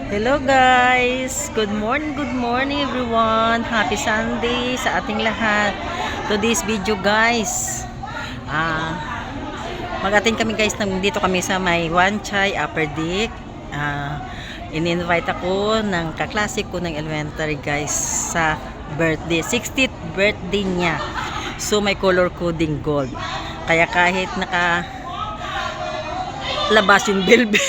Hello guys! Good morning everyone! Happy Sunday sa ating lahat. Today's video guys, mag-attend kami guys, dito kami sa may Wanchay Upper Deck. In-invite ako ng kaklase ko ng elementary guys sa birthday, 60th birthday niya. So may color coding gold. Kaya kahit labas yung bilbil.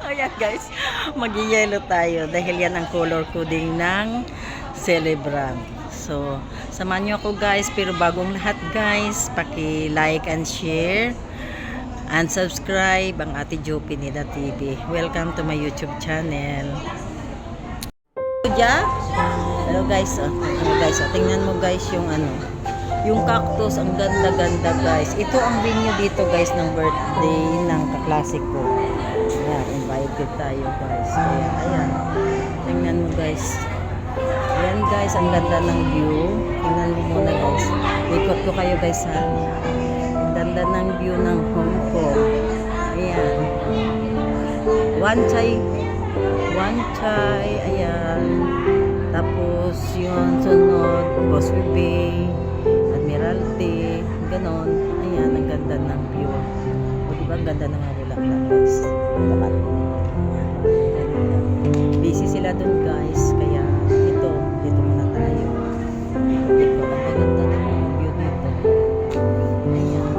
Ayan guys, mag-yellow tayo dahil yan ang color coding ng celebrant. So, samahan nyo ako guys, pero bagong lahat guys, paki-like and share and subscribe ang Ate Jo Pineda TV. Welcome to my YouTube channel. Hello guys, tingnan mo guys yung cactus, ang ganda-ganda guys. Ito ang venue dito guys ng birthday ng kaklase ko. Ayan, invited tayo guys. Kaya, ayan. Tingnan mo guys. Ayan guys, ang ganda ng view. Tingnan mo muna guys. Ikot ko kayo guys ha. Ang ganda ng view ng Hong Kong. Ayan. Wanchay. Ayan. Tapos yun, sunod. Causeway Bay. Admiralty. Ganon. Ayan, ang ganda ng view. O diba, ang ganda ng mga bulaklak guys. Dapat. Busy sila dun guys. Kaya dito muna tayo. Dito, ang ganda ng mga view dito. Ayan.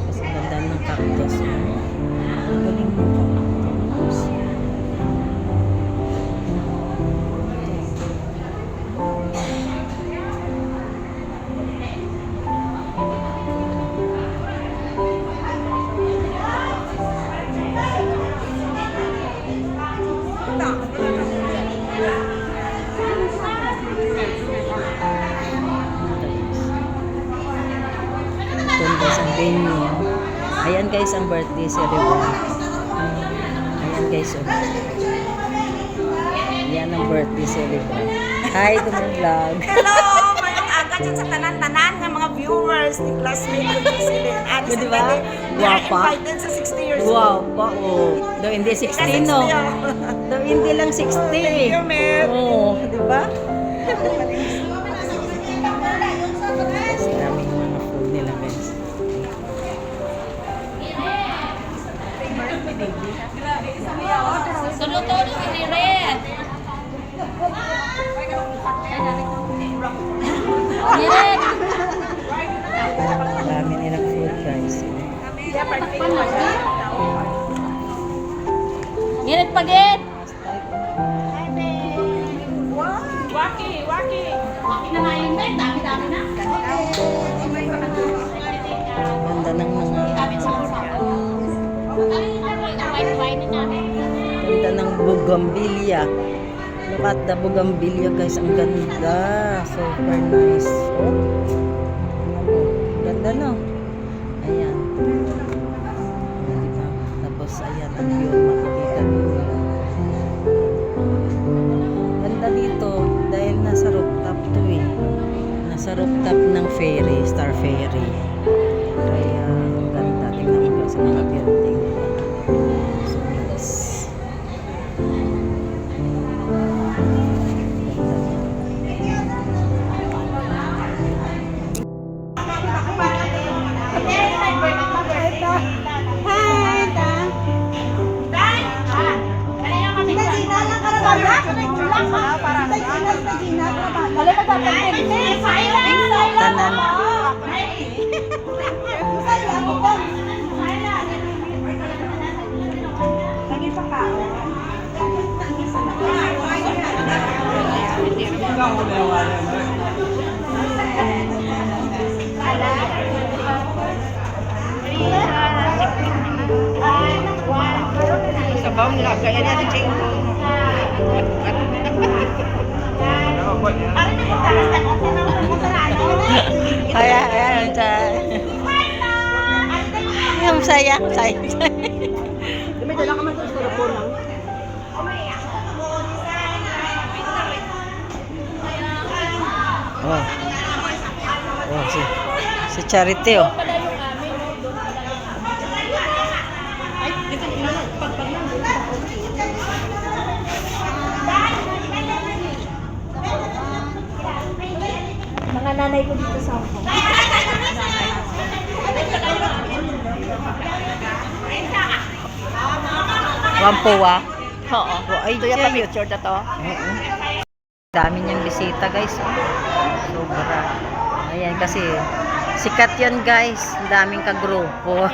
Kasi ang ganda ng cactus. Ang galing mo cactus. Venue. Ayan guys ang birthday celebrant. Ayan guys. Ayan ang birthday celebrant. Hi, tumong vlog. Hello! Mayroong agad sa tanan-tanan ng mga viewers ni classmate ko sila. Aris Di ba? Guwapa. Invited sa 60 years old. Wow, oo. Daw hindi 16 no. Daw hindi lang 60. Thank you, ma'am. Oo, di ba? Maraming mga food nila guys. Solo-tolo ni Red. Red. Marami nilang food guys. Red pagit. Waki! Waki na nga yung Red. Dami-dami na. Ganda ng mga White-white na namin. ganda ng bougainvillea. Look at the bougainvillea guys. Ang ganda. Super nice. Oh. Ganda no? Ayan. Diba? Tapos ayan ang view. Makikita nyo. Ganda dito. Dahil nasa rooftop to eh. Nasa rooftop ng ferry. Star Ferry. Kaya ang ganda. Tingnan mo sa mga building. So nice. Tanan. Sabaw nila, kaya niya si Ching. Ayan. Yung saya. May dala ka man sa styrofoam lang. Oh. Oh, si Charity oh. Pala yung amin. bahay ko dito sa Hong Kong. Wampuwa. Oo. Ay, Ito yung tiyan. picture na to. Oo. Dami niyang bisita guys. Sobra. Ayan kasi sikat yan guys. Ang daming kagrupo.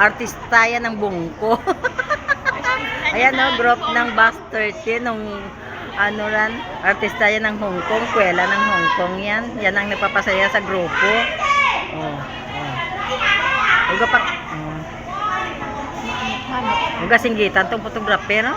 Artista yan ng bungko. Ayan no, group ng Box 13 nung ano ran, artista yan ng Hong Kong, kwela ng Hong Kong yan. Yan ang nagpapasaya sa grupo. Oh. Uga pa. Uga singgitan tong photographer. No?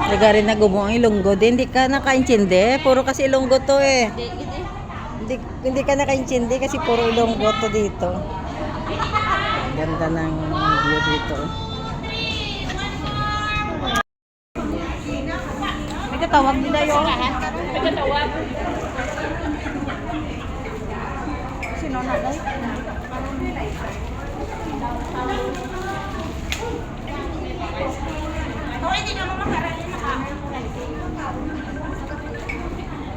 Nagarin na gumo ang Ilonggo din, hindi ka nakaintindi. Puro kasi Ilonggo to eh. Hindi ka nakaintindi kasi puro Ilonggo to dito. Ganda ng view dito. May katawag nila yun. May katawag. Sino na daw? Oh, hindi naman makarali na ka.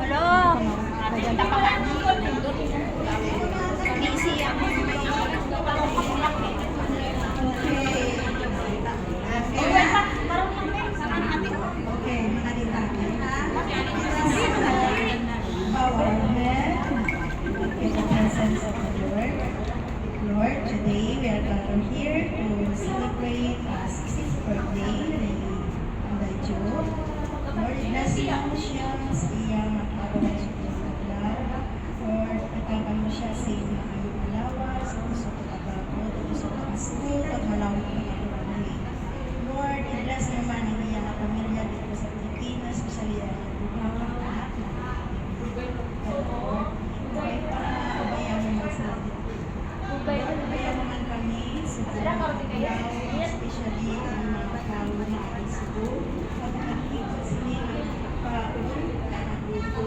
Hello. Maganda pa ka. Busy ako. Lord, today we are gathered here to celebrate 60th birthday ng Daiju. Lord, bless mo siya sa iyang magpapagay sa pagkakalaw. Lord, nagkakan mo siya sa iyong makayong alawas, sa puso ko kababo, sa puso ko kasko, pagmalawag ng kapurami. Lord, bless naman ang iyang pamilya dito sa Pilipinas, sa iyang lugar, lahat ng Lord, kahit para makabayaan naman sila dito. Kaya naman kami sa Pagkakalaw, especially ang mga tao na ay Cebu, pag nakikita sila ng pauwi ng grupo,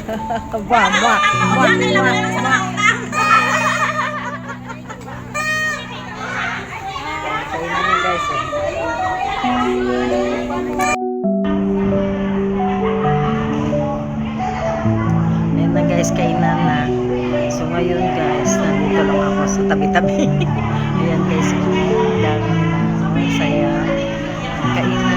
Wah, wah, wah, wah, wah. Kainan niyo guys. Ayan na guys, kainan na. So ngayon guys, nandito lang ako sa tabi-tabi. Ayan guys, dami. So, saya. Kainan.